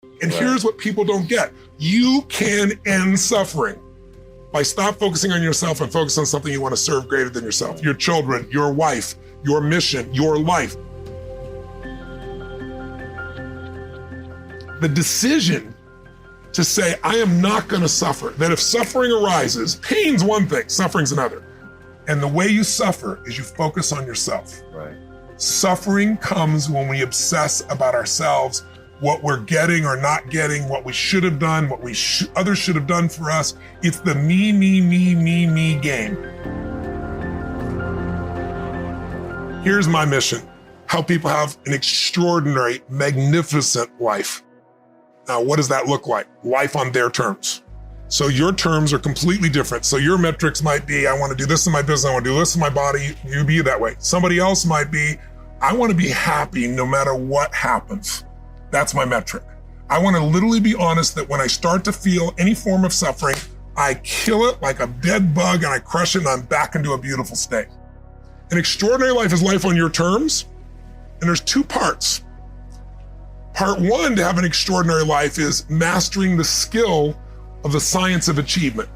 And here's what people don't get. You can end suffering by stop focusing on yourself and focus on something you want to serve greater than yourself. Your children, your wife, your mission, your life. The decision to say, I am not going to suffer, that if suffering arises, pain's one thing, suffering's another. And the way you suffer is you focus on yourself. Right. Suffering comes when we obsess about ourselves, what we're getting or not getting, what we should have done, what others should have done for us. It's the me game. Here's my mission: help people have an extraordinary, magnificent life. Now, what does that look like? Life on their terms. So your terms are completely different. So your metrics might be, I want to do this in my business, I want to do this in my body, you be that way. Somebody else might be, I want to be happy no matter what happens. That's my metric. I want to literally be honest that when I start to feel any form of suffering, I kill it like a dead bug and I crush it and I'm back into a beautiful state. An extraordinary life is life on your terms. And there's two parts. Part one to have an extraordinary life is mastering the skill of the science of achievement.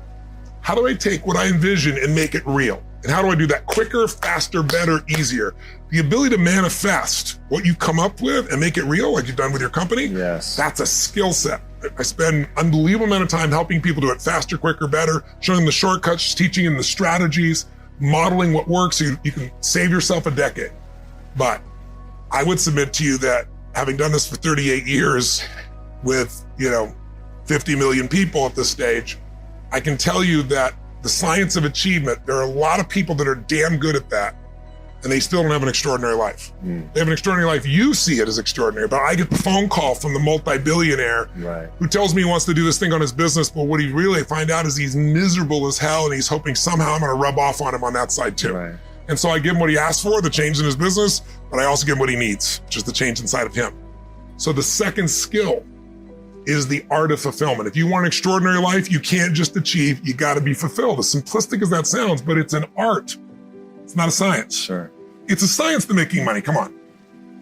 How do I take what I envision and make it real? And how do I do that quicker, faster, better, easier? The ability to manifest what you come up with and make it real, like you've done with your company, yes, that's a skill set. I spend an unbelievable amount of time helping people do it faster, quicker, better, showing them the shortcuts, teaching them the strategies, modeling what works so you can save yourself a decade. But I would submit to you that having done this for 38 years with, 50 million people at this stage, I can tell you that the science of achievement, there are a lot of people that are damn good at that, and they still don't have an extraordinary life. They have an extraordinary life. You see it as extraordinary, but I get the phone call from the multi-billionaire who tells me he wants to do this thing on his business, but what he really find out is he's miserable as hell, and he's hoping somehow I'm gonna rub off on him on that side too. Right. And so I give him what he asked for, the change in his business, but I also give him what he needs, which is the change inside of him. So the second skill is the art of fulfillment. If you want an extraordinary life, you can't just achieve, you gotta be fulfilled. As simplistic as that sounds, but it's an art. It's not a science. Sure. It's a science to making money, come on.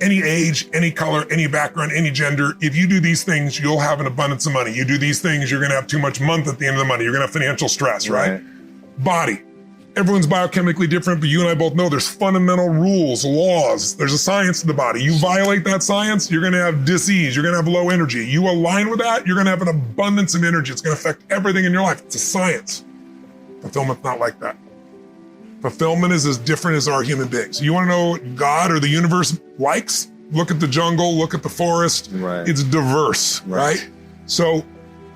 Any age, any color, any background, any gender, if you do these things, you'll have an abundance of money. You do these things, you're gonna have too much month at the end of the month. You're gonna have financial stress, right? Body. Everyone's biochemically different, but you and I both know there's fundamental rules, laws. There's a science to the body. You violate that science, you're gonna have disease, you're gonna have low energy. You align with that, you're gonna have an abundance of energy. It's gonna affect everything in your life. It's a science. Fulfillment's not like that. Fulfillment is as different as our human beings. You wanna know what God or the universe likes? Look at the jungle, look at the forest. Right. It's diverse, right? So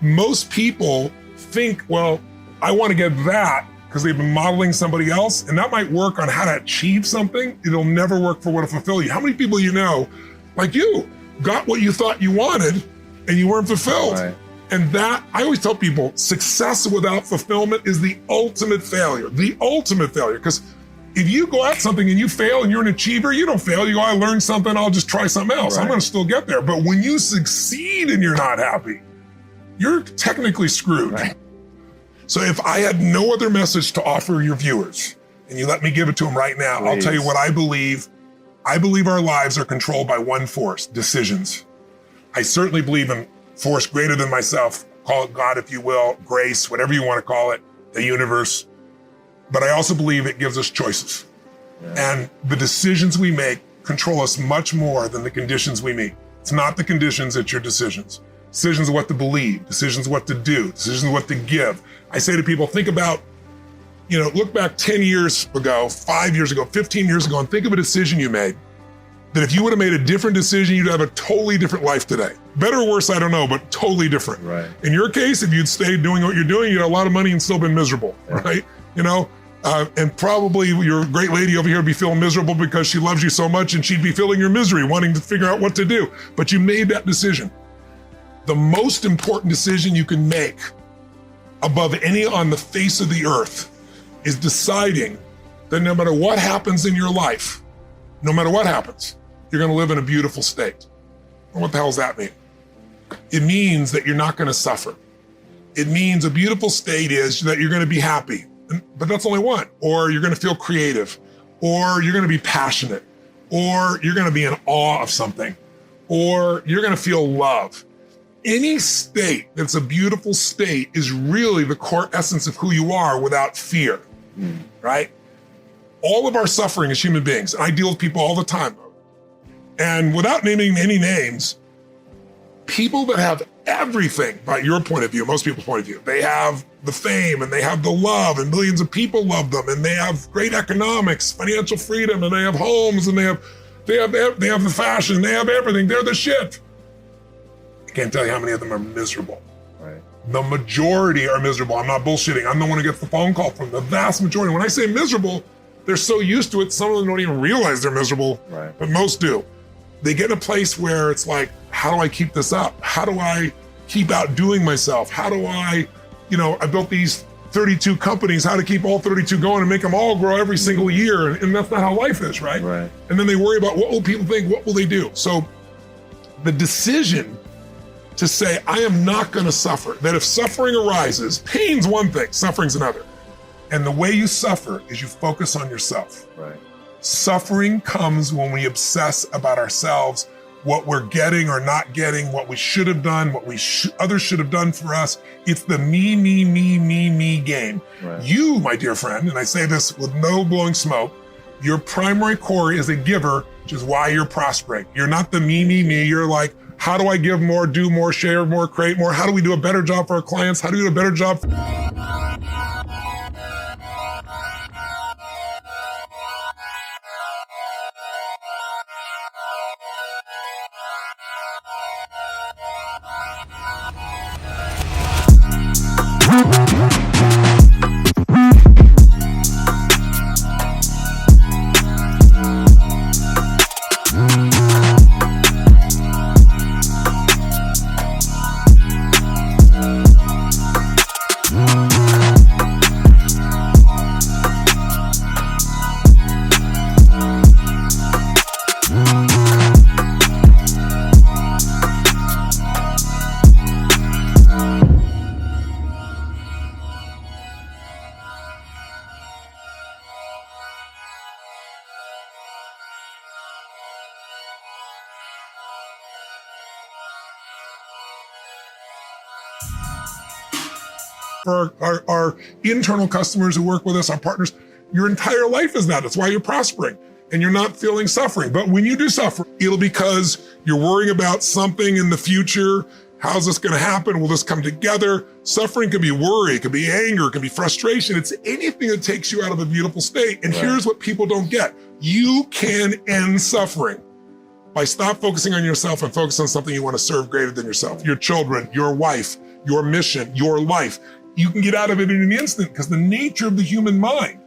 most people think, well, I wanna get that, because they've been modeling somebody else, and that might work on how to achieve something. It'll never work for what to fulfill you. How many people you know, like you, got what you thought you wanted and you weren't fulfilled? Right. And that, I always tell people, success without fulfillment is the ultimate failure, because if you go at something and you fail and you're an achiever, you don't fail, you go, I learned something, I'll just try something else. Right. I'm gonna still get there. But when you succeed and you're not happy, you're technically screwed. Right. So if I had no other message to offer your viewers, and you let me give it to them right now, Please. I'll tell you what I believe. I believe our lives are controlled by one force: decisions. I certainly believe in force greater than myself, call it God if you will, grace, whatever you want to call it, the universe. But I also believe it gives us choices. Yeah. And the decisions we make control us much more than the conditions we meet. It's not the conditions, it's your decisions. Decisions of what to believe, decisions what to do, decisions what to give. I say to people, think about, look back 10 years ago, 5 years ago, 15 years ago, and think of a decision you made that if you would have made a different decision, you'd have a totally different life today. Better or worse, I don't know, but totally different. Right. In your case, if you'd stayed doing what you're doing, you'd have a lot of money and still been miserable, right? And probably your great lady over here would be feeling miserable because she loves you so much and she'd be feeling your misery, wanting to figure out what to do. But you made that decision. The most important decision you can make above any on the face of the earth is deciding that no matter what happens in your life, no matter what happens, you're gonna live in a beautiful state. Well, what the hell does that mean? It means that you're not gonna suffer. It means a beautiful state is that you're gonna be happy, but that's only one. Or you're gonna feel creative, or you're gonna be passionate, or you're gonna be in awe of something, or you're gonna feel love. Any state that's a beautiful state is really the core essence of who you are without fear, right? All of our suffering as human beings, I deal with people all the time, and without naming any names, people that have everything by your point of view, most people's point of view, they have the fame and they have the love and millions of people love them and they have great economics, financial freedom, and they have homes and they have the fashion, they have everything, they're the shit. I can't tell you how many of them are miserable. Right. The majority are miserable. I'm not bullshitting. I'm the one who gets the phone call from the vast majority. When I say miserable, they're so used to it, some of them don't even realize they're miserable, right. But most do. They get in a place where it's like, how do I keep this up? How do I keep outdoing myself? How do I, I built these 32 companies, how to keep all 32 going and make them all grow every single year. And that's not how life is, right? Right. And then they worry about what will people think, what will they do? So the decision to say, I am not gonna suffer, that if suffering arises, pain's one thing, suffering's another. And the way you suffer is you focus on yourself. Right. Suffering comes when we obsess about ourselves, what we're getting or not getting, what we should have done, what others should have done for us. It's the me game. Right. You, my dear friend, and I say this with no blowing smoke, your primary core is a giver, which is why you're prospering. You're not the me. You're like, how do I give more, do more, share more, create more? How do we do a better job for our clients? How do we do a better job? For our internal customers who work with us, our partners, your entire life is that. That's why you're prospering and you're not feeling suffering. But when you do suffer, it'll because you're worrying about something in the future. How's this going to happen? Will this come together? Suffering can be worry, it can be anger, it can be frustration. It's anything that takes you out of a beautiful state. And here's what people don't get. You can end suffering by stop focusing on yourself and focus on something you want to serve greater than yourself. Your children, your wife, your mission, your life. You can get out of it in an instant because the nature of the human mind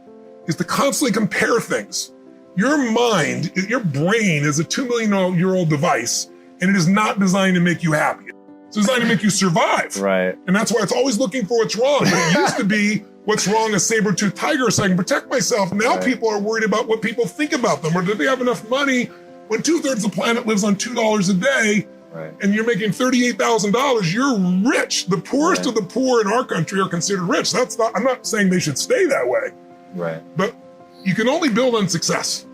is to constantly compare things. Your mind, your brain is a 2 million year old device, and it is not designed to make you happy. It's designed to make you survive. Right. And that's why it's always looking for what's wrong. But it used to be what's wrong, a saber-toothed tiger, so I can protect myself. Now people are worried about what people think about them, or do they have enough money when 2/3 of the planet lives on $2 a day. Right. And you're making $38,000, you're rich. The poorest of the poor in our country are considered rich. I'm not saying they should stay that way. Right. But you can only build on success.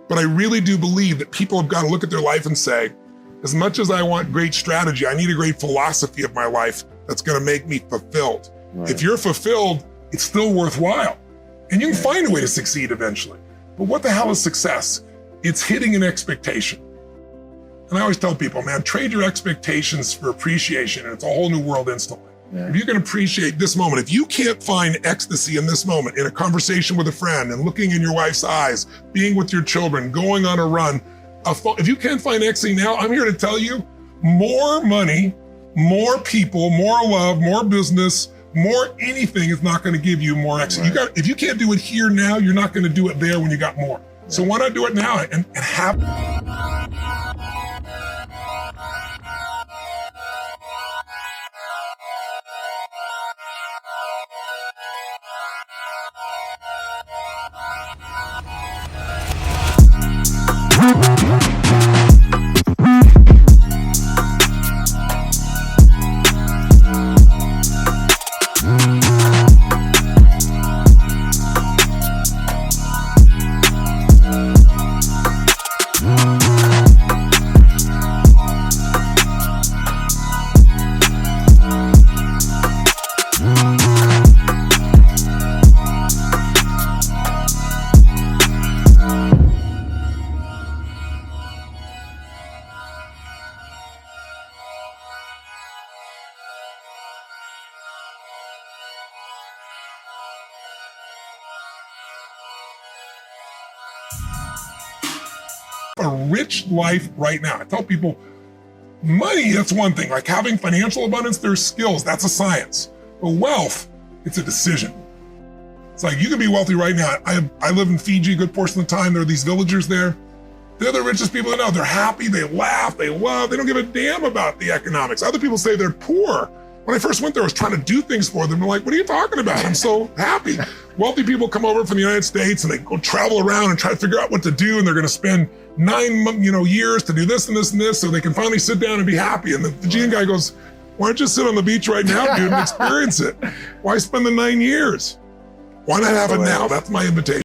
But I really do believe that people have got to look at their life and say, as much as I want great strategy, I need a great philosophy of my life that's going to make me fulfilled. Right. If you're fulfilled, it's still worthwhile. And you can find a way to succeed eventually. But what the hell is success? It's hitting an expectation. And I always tell people, man, trade your expectations for appreciation, and it's a whole new world instantly. Yeah. If you can appreciate this moment, if you can't find ecstasy in this moment, in a conversation with a friend and looking in your wife's eyes, being with your children, going on a run, if you can't find ecstasy now, I'm here to tell you, more money, more people, more love, more business, more anything is not going to give you more ecstasy. Right. If you can't do it here now, you're not going to do it there when you got more. Yeah. So why not do it now and have... a rich life right now. I tell people, money, that's one thing. Like having financial abundance, there's skills, that's a science. But wealth, it's a decision. It's like you can be wealthy right now. I live in Fiji a good portion of the time. There are these villagers there. They're the richest people I know. They're happy, they laugh, they love, they don't give a damn about the economics. Other people say they're poor. When I first went there, I was trying to do things for them. They're like, what are you talking about? I'm so happy. Wealthy people come over from the United States and they go travel around and try to figure out what to do. And they're going to spend 9 years to do this and this and this so they can finally sit down and be happy. And the Fijian guy goes, why don't you sit on the beach right now, dude, and experience it? Why spend the 9 years? Why not have it now? That's my invitation.